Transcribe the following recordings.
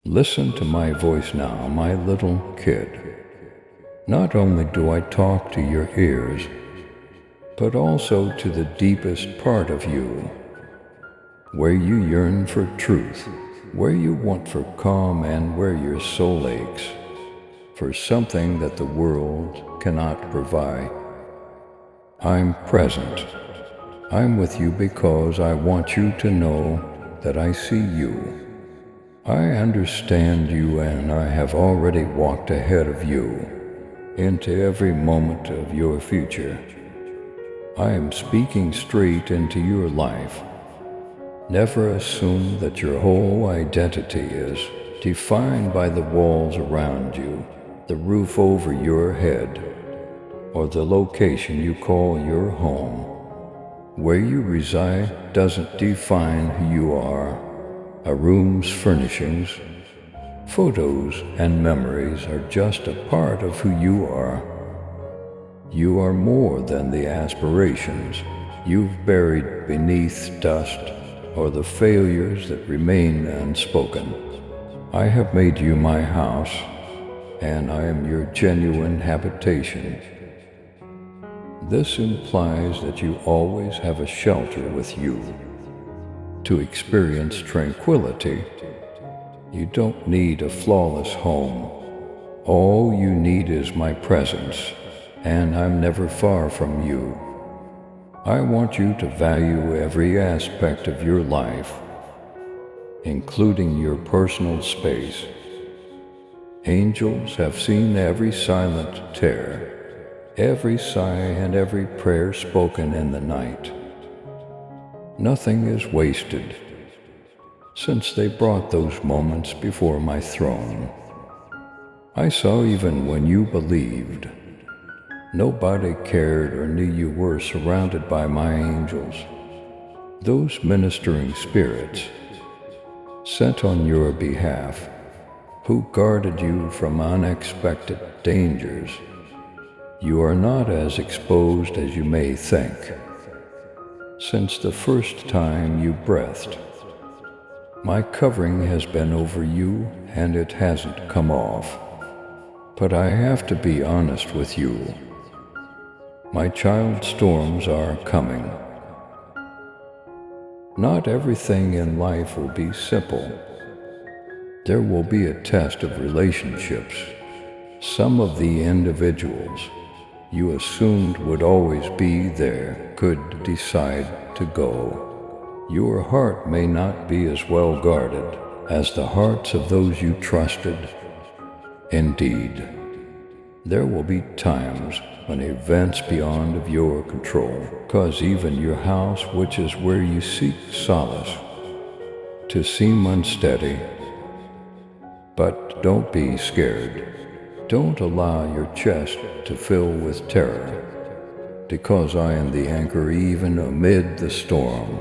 Listen to my voice now, my little kid. Not only do I talk to your ears, but also to the deepest part of you, where you yearn for truth, where you want for calm, and where your soul aches for something that the world cannot provide. I'm present. I'm with you because I want you to know that I see you. I understand you, and I have already walked ahead of you into every moment of your future. I am speaking straight into your life. Never assume that your whole identity is defined by the walls around you, the roof over your head, or the location you call your home. Where you reside doesn't define who you are. A room's furnishings, photos, and memories are just a part of who you are. You are more than the aspirations you've buried beneath dust or the failures that remain unspoken. I have made you my house, and I am your genuine habitation. This implies that you always have a shelter with you. To experience tranquility, you don't need a flawless home. All you need is my presence, and I'm never far from you. I want you to value every aspect of your life, including your personal space. Angels have seen every silent tear, every sigh, and every prayer spoken in the night. Nothing is wasted, since they brought those moments before my throne. I saw even when you believed. Nobody cared or knew you were surrounded by my angels, those ministering spirits sent on your behalf, who guarded you from unexpected dangers. You are not as exposed as you may think. Since the first time you breathed, my covering has been over you, and it hasn't come off. But I have to be honest with you. My child, storms are coming. Not everything in life will be simple. There will be a test of relationships. Some of the individuals you assumed would always be there could decide to go. Your heart may not be as well guarded as the hearts of those you trusted. Indeed, there will be times when events beyond of your control cause even your house, which is where you seek solace, to seem unsteady. But don't be scared. Don't allow your chest to fill with terror, because I am the anchor even amid the storm.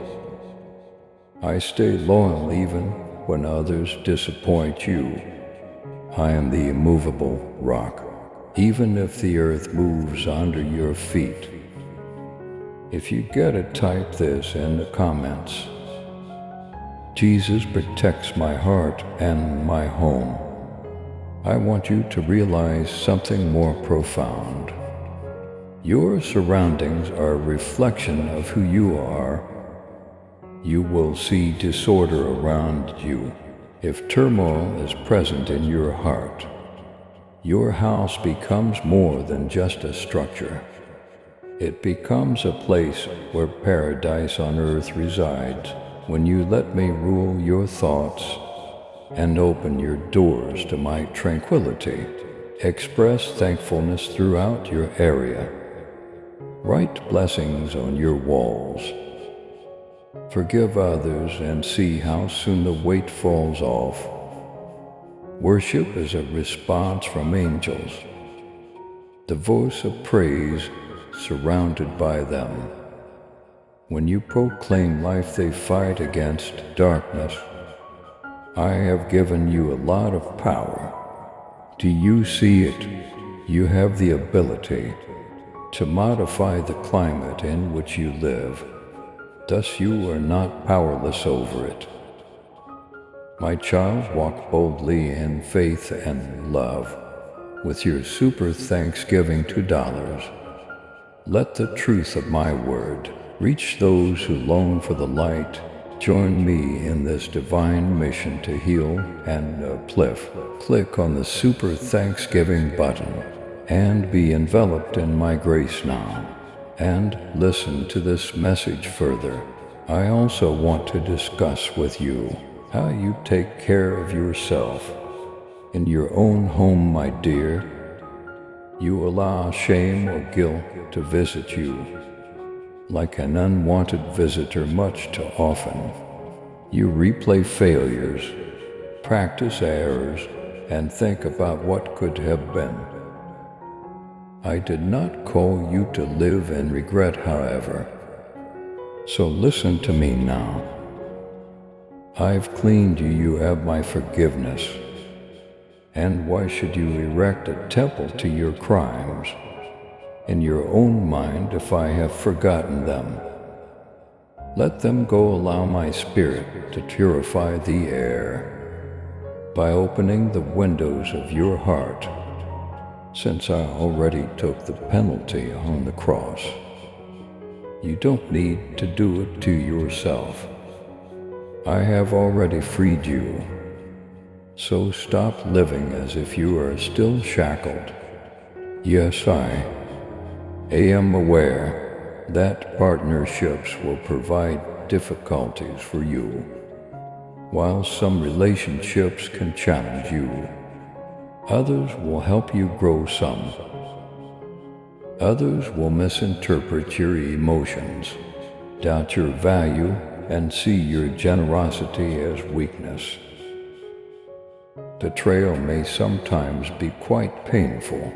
I stay loyal even when others disappoint you. I am the immovable rock, even if the earth moves under your feet. If you get it, type this in the comments. Jesus protects my heart and my home. I want you to realize something more profound. Your surroundings are a reflection of who you are. You will see disorder around you if turmoil is present in your heart. Your house becomes more than just a structure. It becomes a place where paradise on earth resides when you let me rule your thoughts and open your doors to my tranquility. Express thankfulness throughout your area. Write blessings on your walls. Forgive others and see how soon the weight falls off. Worship is a response from angels, the voice of praise surrounded by them. When you proclaim life, they fight against darkness. I have given you a lot of power. Do you see it? You have the ability to modify the climate in which you live. Thus you are not powerless over it. My child, walk boldly in faith and love with your super thanksgiving $2. Let the truth of my word reach those who long for the light. Join me in this divine mission to heal and uplift. Click on the Super Thanksgiving button and be enveloped in my grace now. And listen to this message further. I also want to discuss with you how you take care of yourself in your own home, my dear. You allow shame or guilt to visit you like an unwanted visitor much too often. You replay failures, practice errors, and think about what could have been. I did not call you to live in regret, however. So listen to me now. I've cleaned you, you have my forgiveness. And why should you erect a temple to your crimes in your own mind if I have forgotten them? Let them go. Allow my spirit to purify the air by opening the windows of your heart, since I already took the penalty on the cross. You don't need to do it to yourself. I have already freed you. So stop living as if you are still shackled. Yes, I am aware that partnerships will provide difficulties for you. While some relationships can challenge you, others will help you grow some. Others will misinterpret your emotions, doubt your value, and see your generosity as weakness. Betrayal may sometimes be quite painful,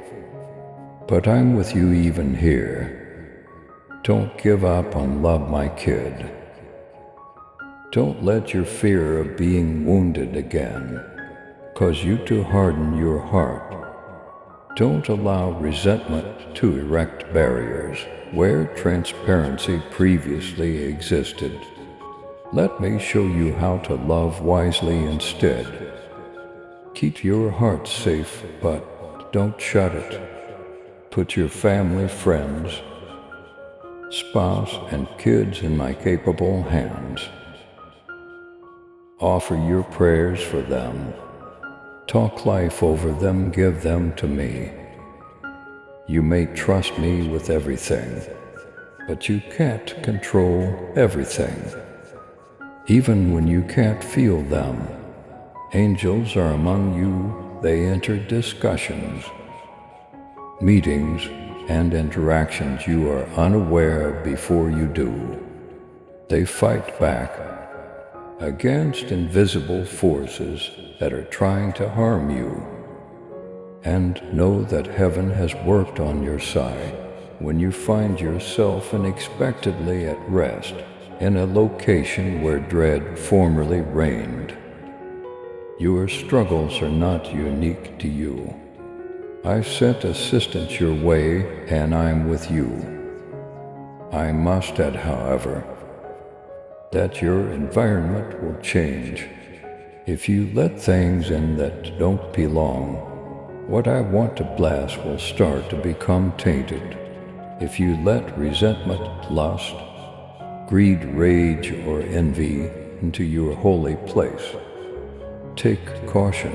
but I'm with you even here. Don't give up on love, my kid. Don't let your fear of being wounded again cause you to harden your heart. Don't allow resentment to erect barriers where transparency previously existed. Let me show you how to love wisely instead. Keep your heart safe, but don't shut it. Put your family, friends, spouse, and kids in my capable hands. Offer your prayers for them. Talk life over them, give them to me. You may trust me with everything, but you can't control everything. Even when you can't feel them, angels are among you. They enter discussions, meetings, and interactions you are unaware of before you do. They fight back against invisible forces that are trying to harm you. And know that heaven has worked on your side when you find yourself unexpectedly at rest in a location where dread formerly reigned. Your struggles are not unique to you. I sent assistance your way, and I'm with you. I must add, however, that your environment will change if you let things in that don't belong. What I want to bless will start to become tainted if you let resentment, lust, greed, rage, or envy into your holy place. Take caution.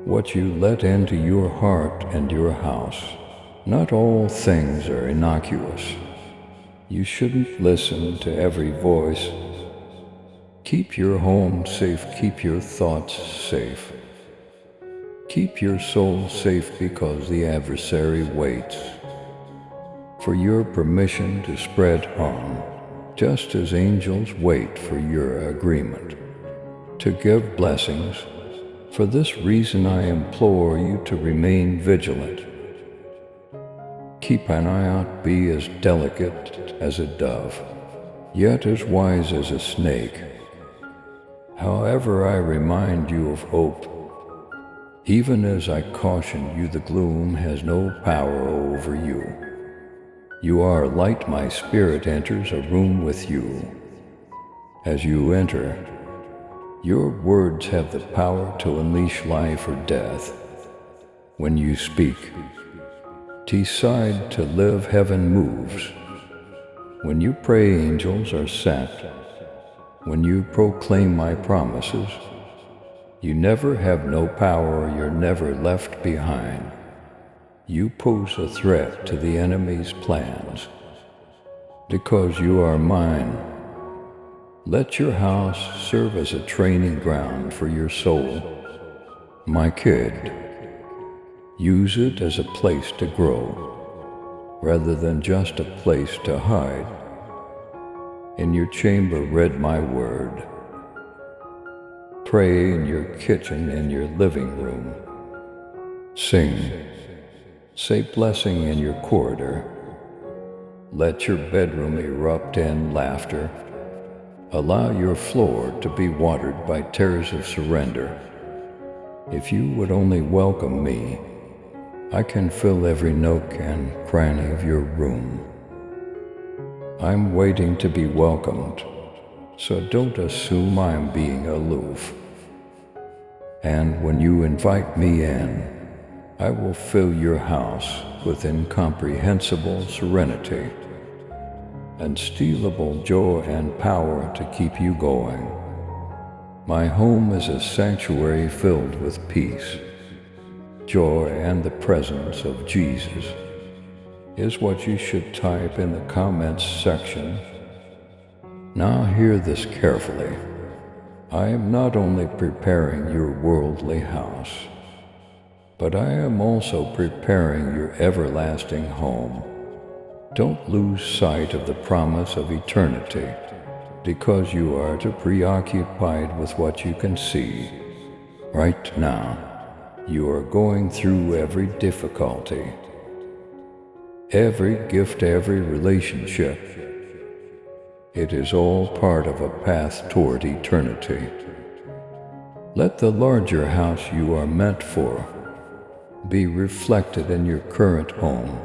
What you let into your heart and your house. Not all things are innocuous. You shouldn't listen to every voice. Keep your home safe, keep your thoughts safe. Keep your soul safe because the adversary waits for your permission to spread harm, just as angels wait for your agreement to give blessings. For this reason I implore you to remain vigilant. Keep an eye out, be as delicate as a dove, yet as wise as a snake. However, I remind you of hope. Even as I caution you, the gloom has no power over you. You are light, my spirit enters a room with you. As you enter, Your words have the power to unleash life or death. When you speak, decide to live, heaven moves. When you pray, angels are sent. When you proclaim my promises, you never have no power, you're never left behind. You pose a threat to the enemy's plans. Because you are mine, let your house serve as a training ground for your soul. My kid, use it as a place to grow, rather than just a place to hide. In your chamber, read my word. Pray in your kitchen, in your living room. Sing. Say blessing in your corridor. Let your bedroom erupt in laughter. Allow your floor to be watered by tears of surrender. If you would only welcome me, I can fill every nook and cranny of your room. I'm waiting to be welcomed, so don't assume I'm being aloof. And when you invite me in, I will fill your house with incomprehensible serenity, unstealable joy and power to keep you going. My home is a sanctuary filled with peace, joy, and the presence of Jesus. Is what you should type in the comments section. Now hear this carefully. I am not only preparing your worldly house, but I am also preparing your everlasting home. Don't lose sight of the promise of eternity, because you are too preoccupied with what you can see. Right now, you are going through every difficulty, every gift, every relationship. It is all part of a path toward eternity. Let the larger house you are meant for be reflected in your current home.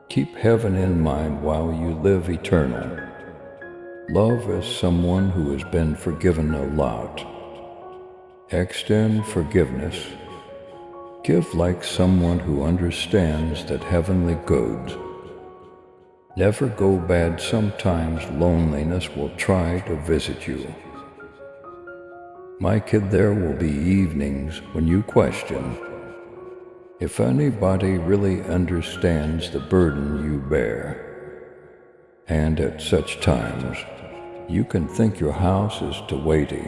Keep heaven in mind while you live eternal. Love as someone who has been forgiven a lot. Extend forgiveness. Give like someone who understands that heavenly goods never go bad. Sometimes loneliness will try to visit you. My kid, there will be evenings when you question if anybody really understands the burden you bear. And at such times, you can think your house is too weighty,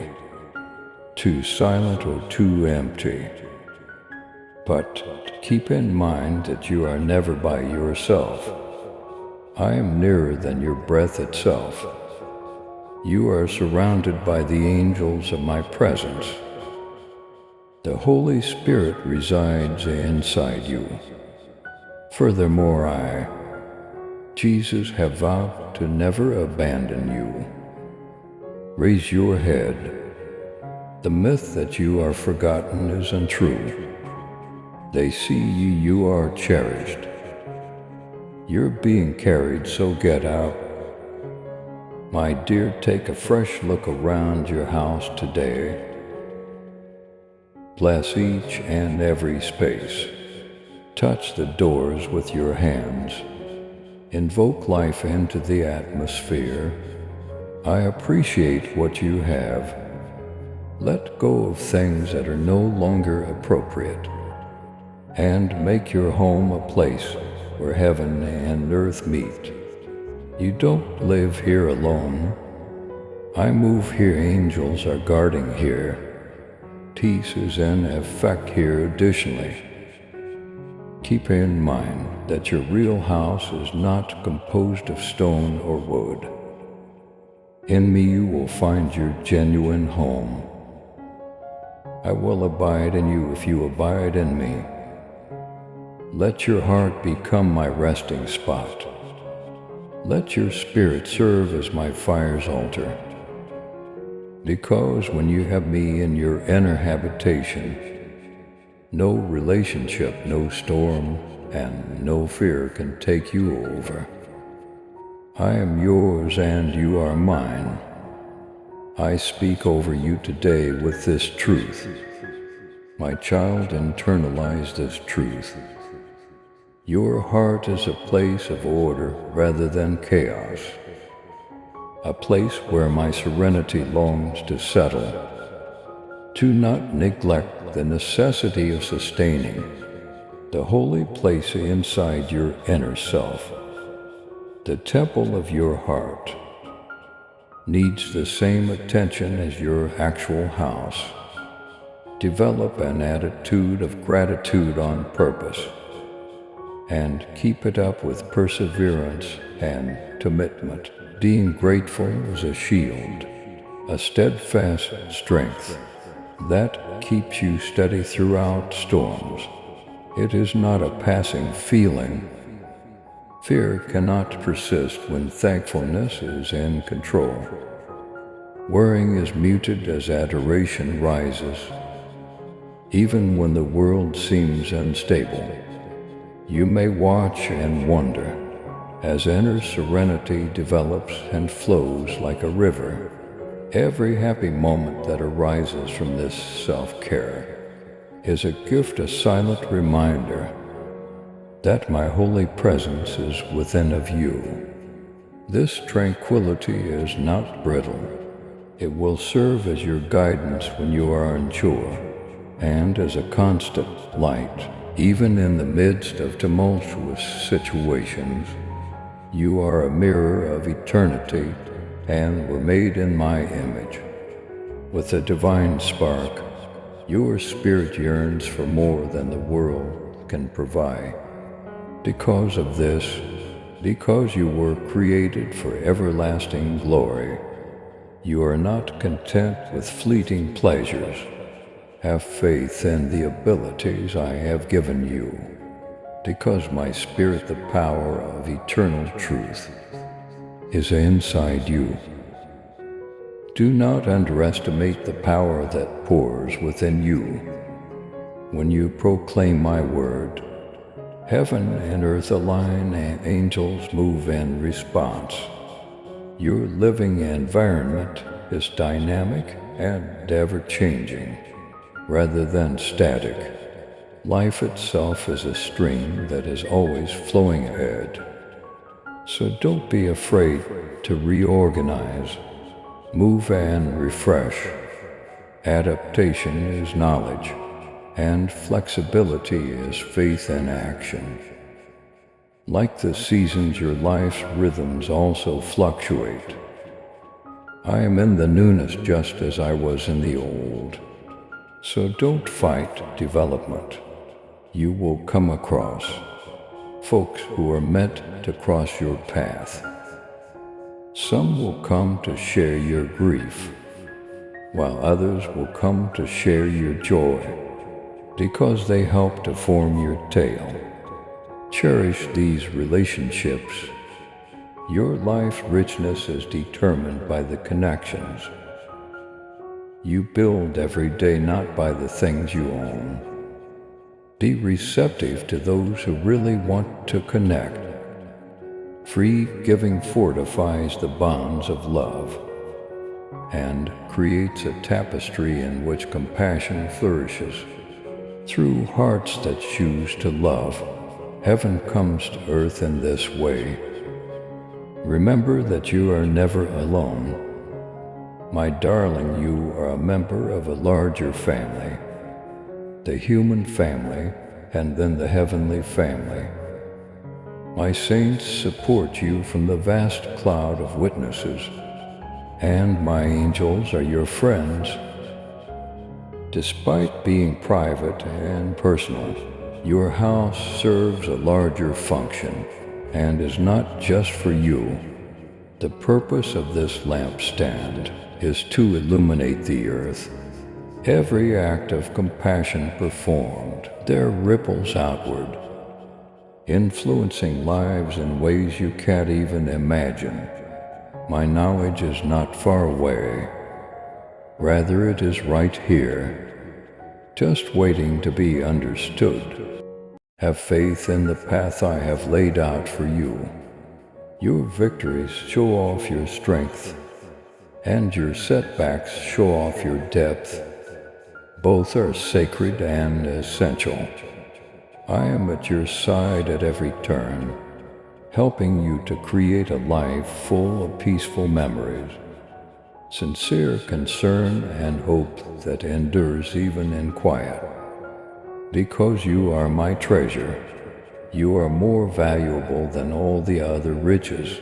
too silent, or too empty. But keep in mind that you are never by yourself. I am nearer than your breath itself. You are surrounded by the angels of my presence. The Holy Spirit resides inside you. Furthermore, I, Jesus, have vowed to never abandon you. Raise your head. The myth that you are forgotten is untrue. They see you are cherished. You're being carried, so get out. My dear, take a fresh look around your house today. Bless each and every space. Touch the doors with your hands. Invoke life into the atmosphere. I appreciate what you have. Let go of things that are no longer appropriate, and make your home a place where heaven and earth meet. You don't live here alone. I move here, angels are guarding here. Peace is in effect here additionally. Keep in mind that your real house is not composed of stone or wood. In me you will find your genuine home. I will abide in you if you abide in me. Let your heart become my resting spot. Let your spirit serve as my fire's altar. Because when you have me in your inner habitation, no relationship, no storm, and no fear can take you over. I am yours and you are mine. I speak over you today with this truth. My child, internalize this truth. Your heart is a place of order rather than chaos, a place where my serenity longs to settle. Do not neglect the necessity of sustaining the holy place inside your inner self. The temple of your heart needs the same attention as your actual house. Develop an attitude of gratitude on purpose, and keep it up with perseverance and commitment. Being grateful is a shield, a steadfast strength that keeps you steady throughout storms. It is not a passing feeling. Fear cannot persist when thankfulness is in control. Worrying is muted as adoration rises. Even when the world seems unstable, you may watch and wonder as inner serenity develops and flows like a river. Every happy moment that arises from this self-care is a gift, a silent reminder that my holy presence is within of you. This tranquility is not brittle. It will serve as your guidance when you are unsure, and as a constant light. Even in the midst of tumultuous situations, you are a mirror of eternity and were made in my image. With a divine spark, your spirit yearns for more than the world can provide. Because of this, because you were created for everlasting glory, you are not content with fleeting pleasures. Have faith in the abilities I have given you, because my spirit, the power of eternal truth, is inside you. Do not underestimate the power that pours within you. When you proclaim my word, heaven and earth align and angels move in response. Your living environment is dynamic and ever-changing, rather than static. Life itself is a stream that is always flowing ahead. So don't be afraid to reorganize, move and refresh. Adaptation is knowledge, and flexibility is faith in action. Like the seasons, your life's rhythms also fluctuate. I am in the newness just as I was in the old. So don't fight development. You will come across folks who are meant to cross your path. Some will come to share your grief, while others will come to share your joy, because they help to form your tale. Cherish these relationships. Your life's richness is determined by the connections you build every day, not by the things you own. Be receptive to those who really want to connect. Free giving fortifies the bonds of love and creates a tapestry in which compassion flourishes. Through hearts that choose to love, heaven comes to earth in this way. Remember that you are never alone. My darling, you are a member of a larger family, the human family, and then the heavenly family. My saints support you from the vast cloud of witnesses, and my angels are your friends. Despite being private and personal, your house serves a larger function and is not just for you. The purpose of this lampstand is to illuminate the earth. Every act of compassion performed there ripples outward, influencing lives in ways you can't even imagine. My knowledge is not far away. Rather, it is right here, just waiting to be understood. Have faith in the path I have laid out for you. Your victories show off your strength, and your setbacks show off your depth. Both are sacred and essential. I am at your side at every turn, helping you to create a life full of peaceful memories, sincere concern, and hope that endures even in quiet. Because you are my treasure, you are more valuable than all the other riches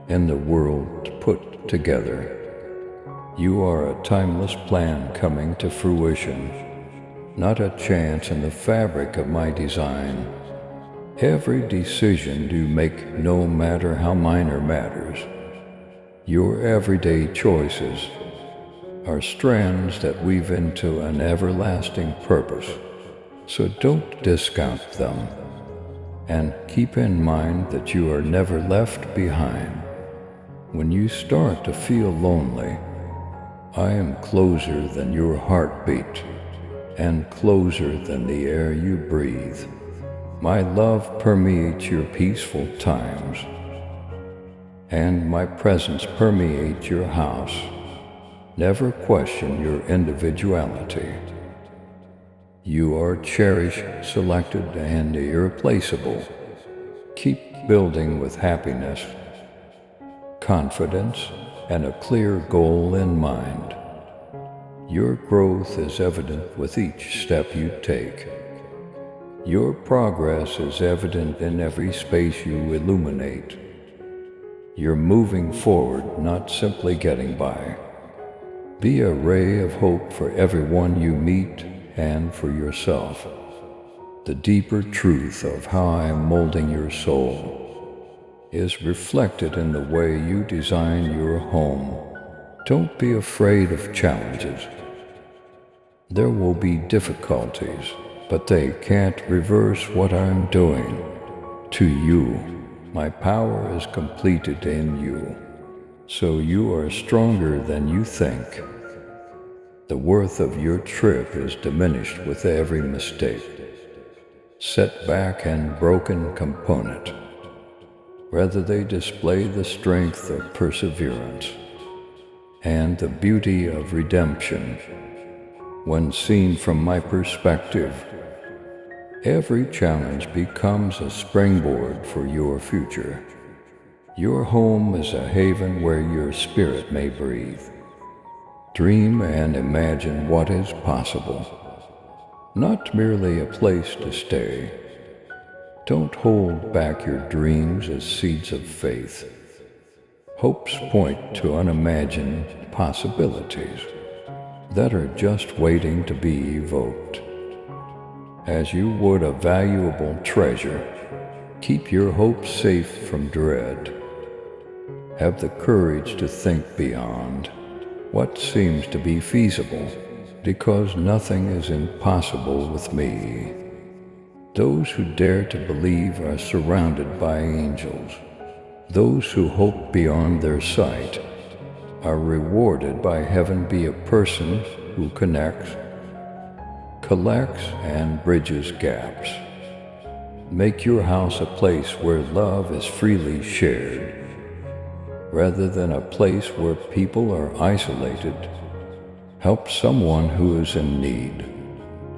in the world put together. You are a timeless plan coming to fruition, not a chance in the fabric of my design. Every decision you make, no matter how minor, matters. Your everyday choices are strands that weave into an everlasting purpose. So don't discount them, and keep in mind that you are never left behind. When you start to feel lonely, I am closer than your heartbeat, and closer than the air you breathe. My love permeates your peaceful times, and my presence permeates your house. Never question your individuality. You are cherished, selected, and irreplaceable. Keep building with happiness, confidence, and a clear goal in mind. Your growth is evident with each step you take. Your progress is evident in every space you illuminate. You're moving forward, not simply getting by. Be a ray of hope for everyone you meet and for yourself. The deeper truth of how I am molding your soul is reflected in the way you design your home. Don't be afraid of challenges. There will be difficulties, but they can't reverse what I'm doing to you. My power is completed in you, so you are stronger than you think. The worth of your trip is diminished with every mistake, setback, and broken component. Rather, they display the strength of perseverance and the beauty of redemption. When seen from my perspective, every challenge becomes a springboard for your future. Your home is a haven where your spirit may breathe. Dream and imagine what is possible, not merely a place to stay. Don't hold back your dreams as seeds of faith. Hopes point to unimagined possibilities that are just waiting to be evoked. As you would a valuable treasure, keep your hopes safe from dread. Have the courage to think beyond what seems to be feasible, because nothing is impossible with me. Those who dare to believe are surrounded by angels. Those who hope beyond their sight are rewarded by heaven. Be a person who connects, collects, and bridges gaps. Make your house a place where love is freely shared, rather than a place where people are isolated. Help someone who is in need,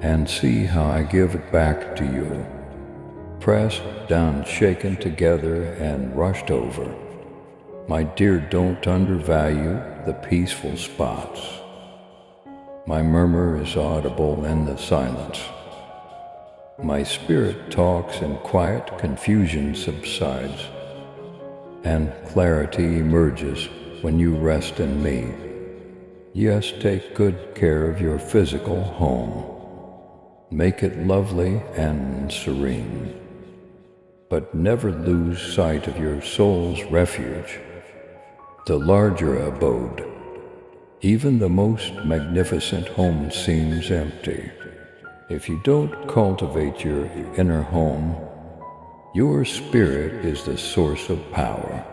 and see how I give it back to you. Pressed down, shaken together, and rushed over. My dear, don't undervalue the peaceful spots. My murmur is audible in the silence. My spirit talks in quiet, confusion subsides, and clarity emerges when you rest in me. Yes, take good care of your physical home. Make it lovely and serene, but never lose sight of your soul's refuge, the larger abode. Even the most magnificent home seems empty if you don't cultivate your inner home. Your spirit is the source of power,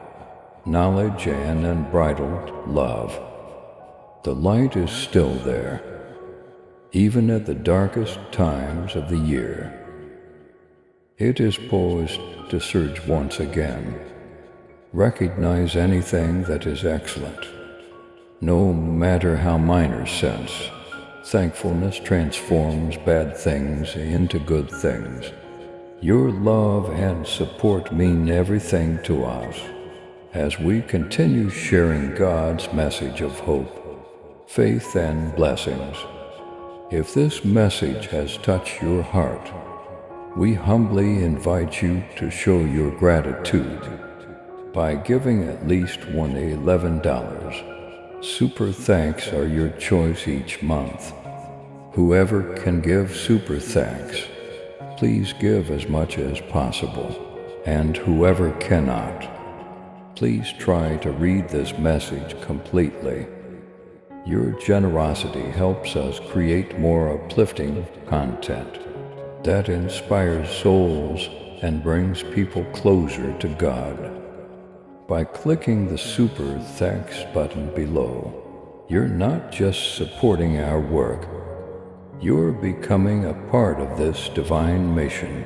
knowledge, and unbridled love. The light is still there, even at the darkest times of the year. It is poised to surge once again. Recognize anything that is excellent, No matter how minor sense, thankfulness transforms bad things into good things. Your love and support mean everything to us as we continue sharing God's message of hope, faith, and blessings. If this message has touched your heart, we humbly invite you to show your gratitude by giving at least $11. Super thanks are your choice each month. Whoever can give super thanks, please give as much as possible. And whoever cannot, please try to read this message completely. Your generosity helps us create more uplifting content that inspires souls and brings people closer to God. By clicking the Super Thanks button below, you're not just supporting our work, you're becoming a part of this divine mission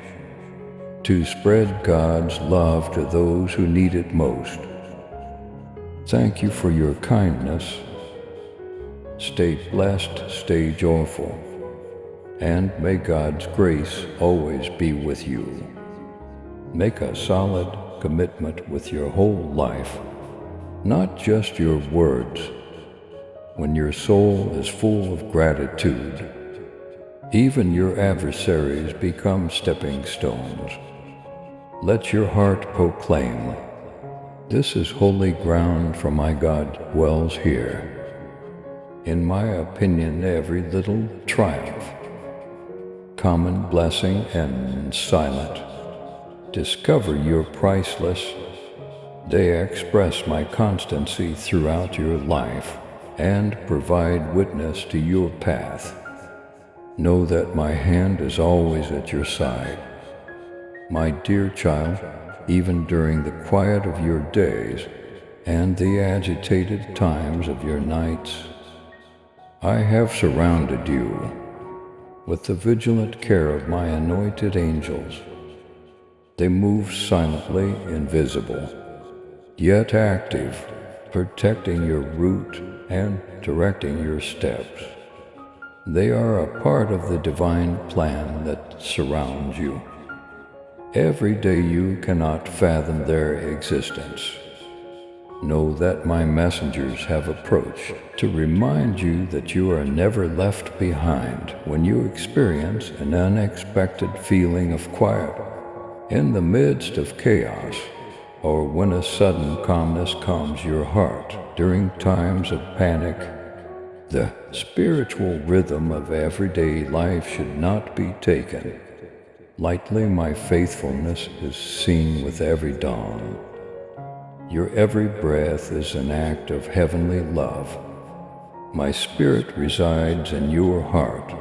to spread God's love to those who need it most. Thank you for your kindness. Stay blessed, stay joyful, and may God's grace always be with you. Make a solid commitment with your whole life, not just your words. When your soul is full of gratitude, even your adversaries become stepping stones. Let your heart proclaim, "This is holy ground, for my God dwells here." In my opinion, every little triumph, common blessing, and silent discover you're priceless. They express my constancy throughout your life and provide witness to your path. Know that my hand is always at your side. My dear child, even during the quiet of your days and the agitated times of your nights, I have surrounded you with the vigilant care of my anointed angels. They move silently, invisible, yet active, protecting your route and directing your steps. They are a part of the divine plan that surrounds you. Every day you cannot fathom their existence. Know that my messengers have approached to remind you that you are never left behind when you experience an unexpected feeling of quiet in the midst of chaos, or when a sudden calmness calms your heart during times of panic. The spiritual rhythm of everyday life should not be taken lightly. My faithfulness is seen with every dawn. Your every breath is an act of heavenly love. My spirit resides in your heart,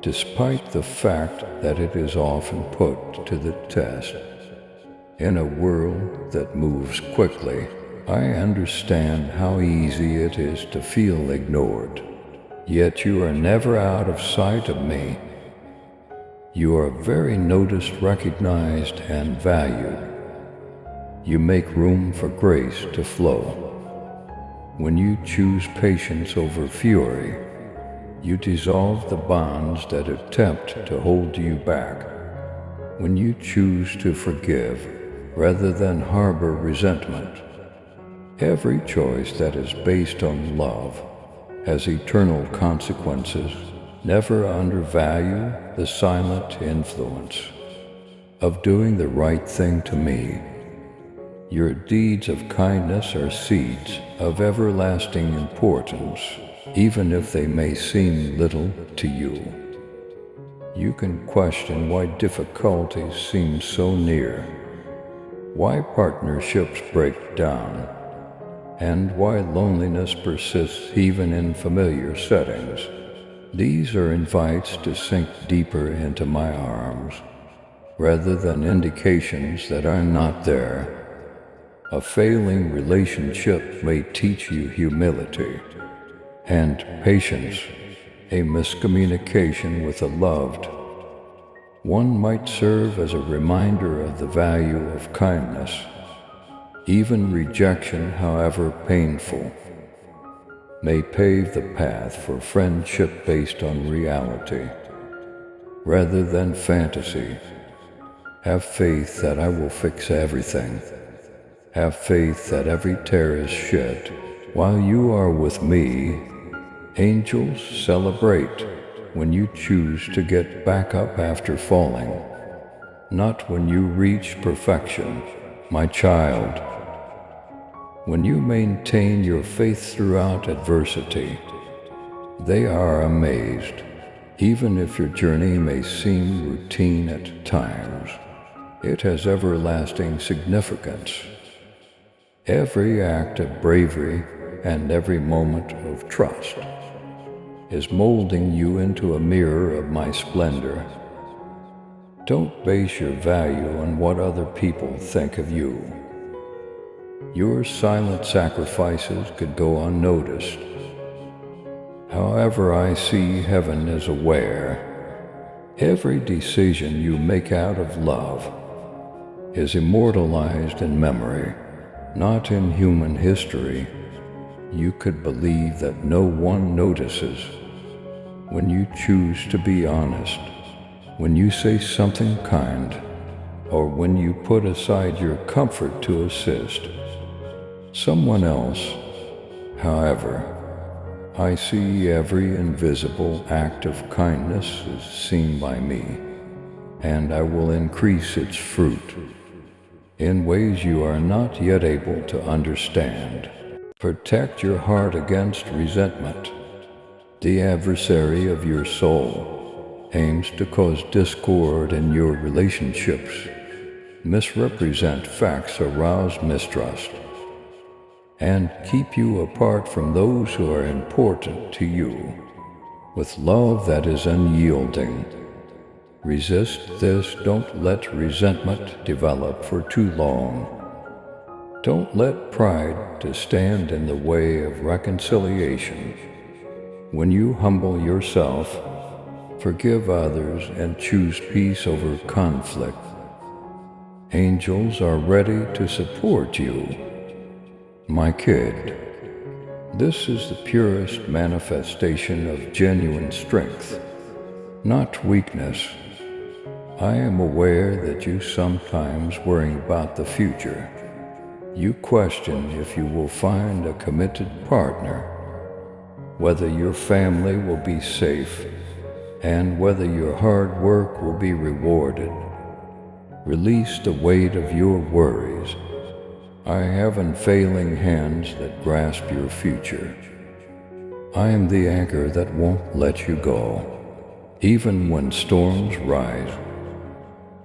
despite the fact that it is often put to the test. In a world that moves quickly, I understand how easy it is to feel ignored. Yet you are never out of sight of me. You are very noticed, recognized, and valued. You make room for grace to flow. When you choose patience over fury, you dissolve the bonds that attempt to hold you back. When you choose to forgive rather than harbor resentment, every choice that is based on love has eternal consequences. Never undervalue the silent influence of doing the right thing to me. Your deeds of kindness are seeds of everlasting importance, even if they may seem little to you. You can question why difficulties seem so near, why partnerships break down, and why loneliness persists even in familiar settings. These are invites to sink deeper into my arms, rather than indications that I'm not there. A failing relationship may teach you humility and patience. A miscommunication with a loved one might serve as a reminder of the value of kindness. Even rejection, however painful, may pave the path for friendship based on reality rather than fantasy. Have faith that I will fix everything. Have faith that every tear is shed. While you are with me, angels celebrate when you choose to get back up after falling, not when you reach perfection, my child. When you maintain your faith throughout adversity, they are amazed. Even if your journey may seem routine at times, it has everlasting significance. Every act of bravery and every moment of trust is molding you into a mirror of my splendor. Don't base your value on what other people think of you. Your silent sacrifices could go unnoticed. However, I see heaven is aware. Every decision you make out of love is immortalized in memory, not in human history. You could believe that no one notices when you choose to be honest, when you say something kind, or when you put aside your comfort to assist someone else. However, I see every invisible act of kindness is seen by me, and I will increase its fruit in ways you are not yet able to understand. Protect your heart against resentment. The adversary of your soul aims to cause discord in your relationships, misrepresent facts, arouse mistrust, and keep you apart from those who are important to you. With love that is unyielding, resist this. Don't let resentment develop for too long. Don't let pride to stand in the way of reconciliation. When you humble yourself, forgive others, and choose peace over conflict, angels are ready to support you. My kid, this is the purest manifestation of genuine strength, not weakness. I am aware that you sometimes worry about the future. You question if you will find a committed partner, whether your family will be safe, and whether your hard work will be rewarded. Release the weight of your worries. I have unfailing hands that grasp your future. I am the anchor that won't let you go, even when storms rise.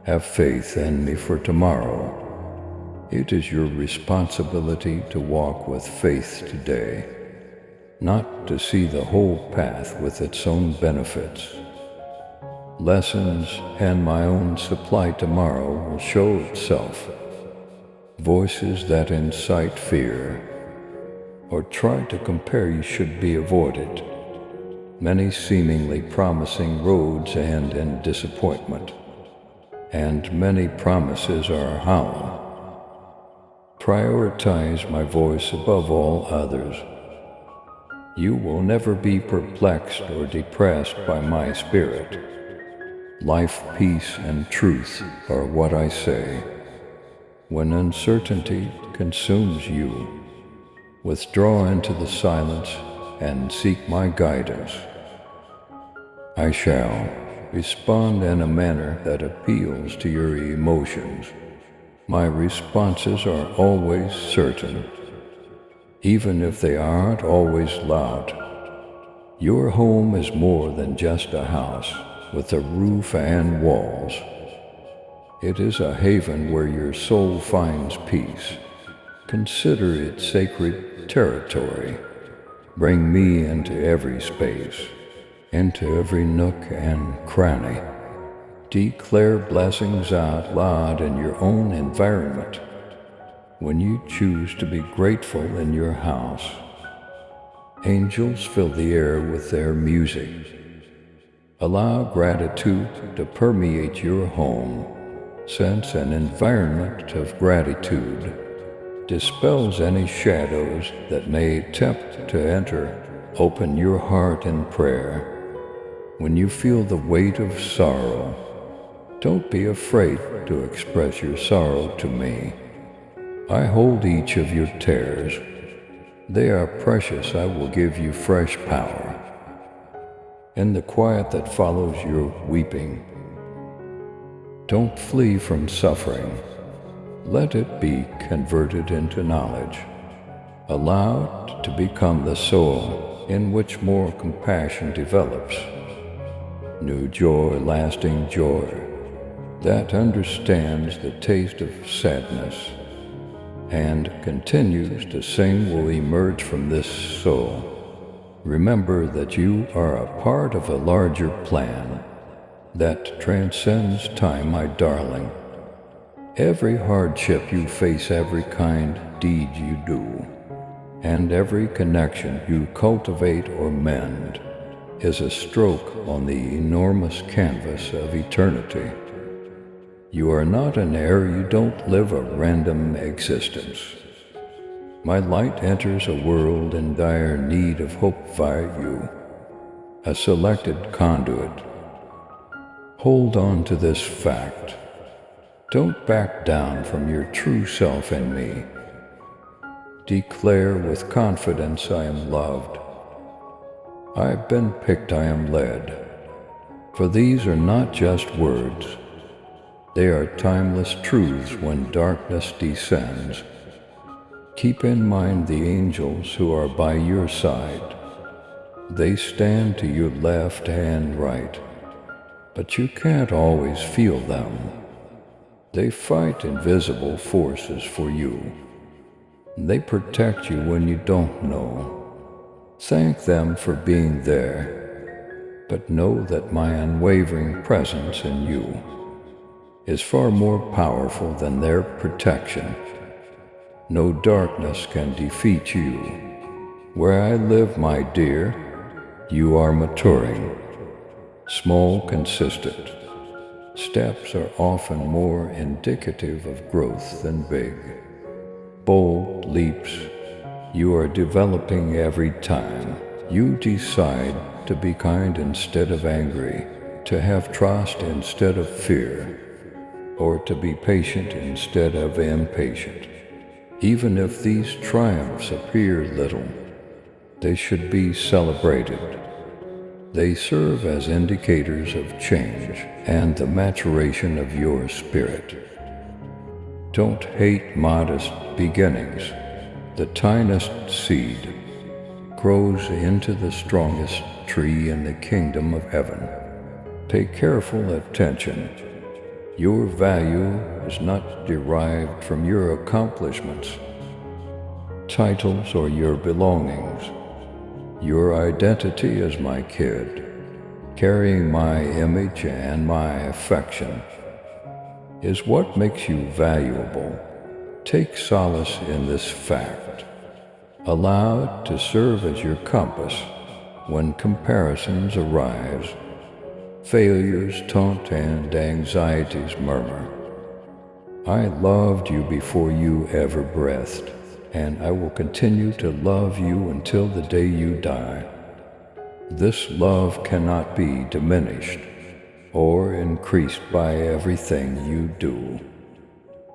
Have faith in me for tomorrow. It is your responsibility to walk with faith today, not to see the whole path with its own benefits. Lessons and my own supply tomorrow will show itself. Voices that incite fear or try to compare you should be avoided. Many seemingly promising roads end in disappointment, and many promises are hollow. Prioritize my voice above all others. You will never be perplexed or depressed by my spirit. Life, peace, and truth are what I say. When uncertainty consumes you, withdraw into the silence and seek my guidance. I shall respond in a manner that appeals to your emotions. My responses are always certain, even if they aren't always loud. Your home is more than just a house with a roof and walls. It is a haven where your soul finds peace. Consider it sacred territory. Bring me into every space, into every nook and cranny. Declare blessings out loud in your own environment. When you choose to be grateful in your house, angels fill the air with their music. Allow gratitude to permeate your home. Sense an environment of gratitude dispels any shadows that may attempt to enter. open your heart in prayer. When you feel the weight of sorrow, don't be afraid to express your sorrow to me. I hold each of your tears. They are precious. I will give you fresh power. In the quiet that follows your weeping, don't flee from suffering. Let it be converted into knowledge. Allow it to become the soil in which more compassion develops. New joy, lasting joy, that understands the taste of sadness and continues to sing will emerge from this soul. Remember that you are a part of a larger plan that transcends time, my darling. Every hardship you face, every kind deed you do, and every connection you cultivate or mend is a stroke on the enormous canvas of eternity. You are not an error, you don't live a random existence. My light enters a world in dire need of hope via you, a selected conduit. Hold on to this fact. Don't back down from your true self in me. Declare with confidence, I am loved. I've been picked, I am led. For these are not just words. They are timeless truths when darkness descends. Keep in mind the angels who are by your side. They stand to your left and right, but you can't always feel them. They fight invisible forces for you. They protect you when you don't know. Thank them for being there, but know that my unwavering presence in you is far more powerful than their protection. No darkness can defeat you. Where I live, my dear, you are maturing. Small, consistent steps are often more indicative of growth than big, bold leaps. You are developing every time you decide to be kind instead of angry, to have trust instead of fear, or to be patient instead of impatient. Even if these triumphs appear little, they should be celebrated. They serve as indicators of change and the maturation of your spirit. Don't hate modest beginnings. The tiniest seed grows into the strongest tree in the kingdom of heaven. Pay careful attention. Your value is not derived from your accomplishments, titles, or your belongings. Your identity as my kid, carrying my image and my affection, is what makes you valuable. Take solace in this fact. Allow it to serve as your compass when comparisons arise, failures taunt, and anxieties murmur. I loved you before you ever breathed, and I will continue to love you until the day you die. This love cannot be diminished or increased by everything you do.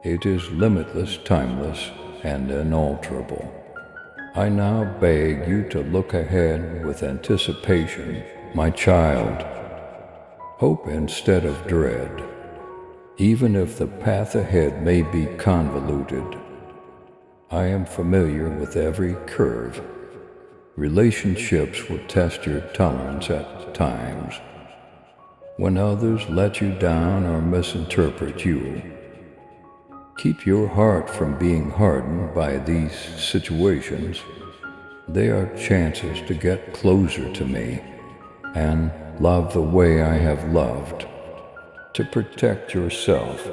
It is limitless, timeless, and unalterable. I now beg you to look ahead with anticipation, my child. Hope instead of dread. Even if the path ahead may be convoluted, I am familiar with every curve. Relationships will test your tolerance at times. When others let you down or misinterpret you, keep your heart from being hardened by these situations. They are chances to get closer to me and love the way I have loved. To protect yourself,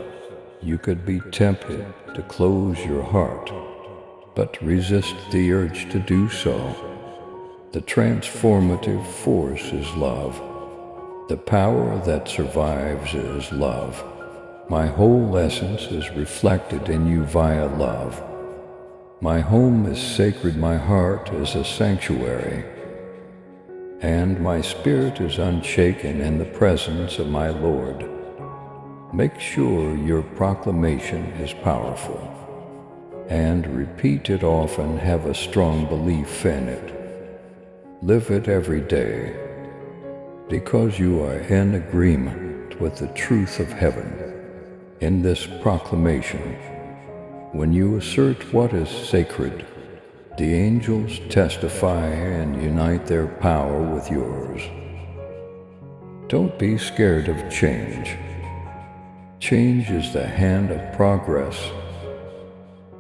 you could be tempted to close your heart, but resist the urge to do so. The transformative force is love. The power that survives is love. My whole essence is reflected in you via love. My home is sacred, my heart is a sanctuary. and my spirit is unshaken in the presence of my Lord. Make sure your proclamation is powerful, and repeat it often. Have a strong belief in it. Live it every day, because you are in agreement with the truth of heaven. In this proclamation, when you assert what is sacred, the angels testify and unite their power with yours. Don't be scared of change. Change is the hand of progress,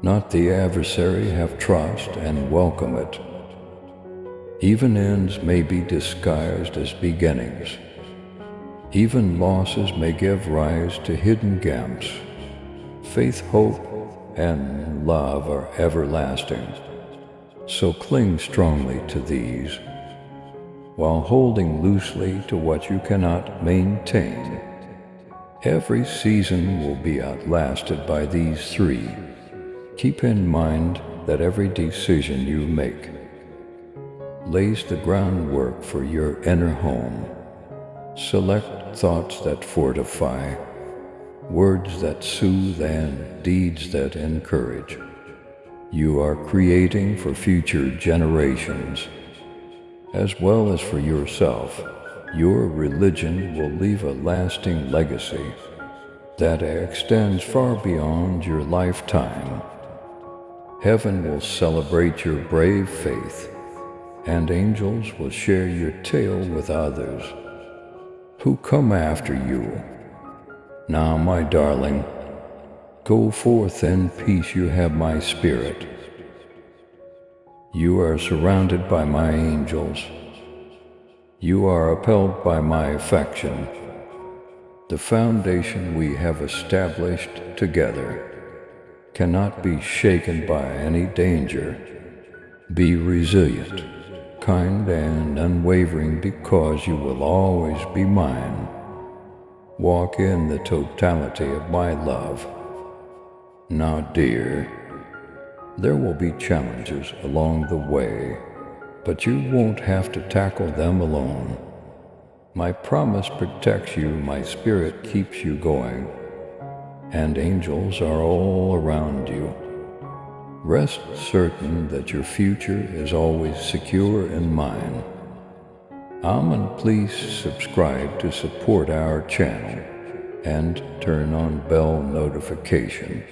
not the adversary. Have trust and welcome it. Even ends may be disguised as beginnings. Even losses may give rise to hidden gaps. Faith, hope, and love are everlasting. So cling strongly to these, while holding loosely to what you cannot maintain. Every season will be outlasted by these three. Keep in mind that every decision you make lays the groundwork for your inner home. Select thoughts that fortify, words that soothe, and deeds that encourage. You are creating for future generations, as well as for yourself. Your religion will leave a lasting legacy that extends far beyond your lifetime. Heaven will celebrate your brave faith, and angels will share your tale with others who come after you. Now, my darling, go forth in peace. You have my spirit. You are surrounded by my angels. You are upheld by my affection. The foundation we have established together cannot be shaken by any danger. Be resilient, kind, and unwavering, because you will always be mine. Walk in the totality of my love. Now, dear, there will be challenges along the way, but you won't have to tackle them alone. My promise protects you, my spirit keeps you going, and angels are all around you. Rest certain that your future is always secure in mine. And please subscribe to support our channel and turn on bell notification.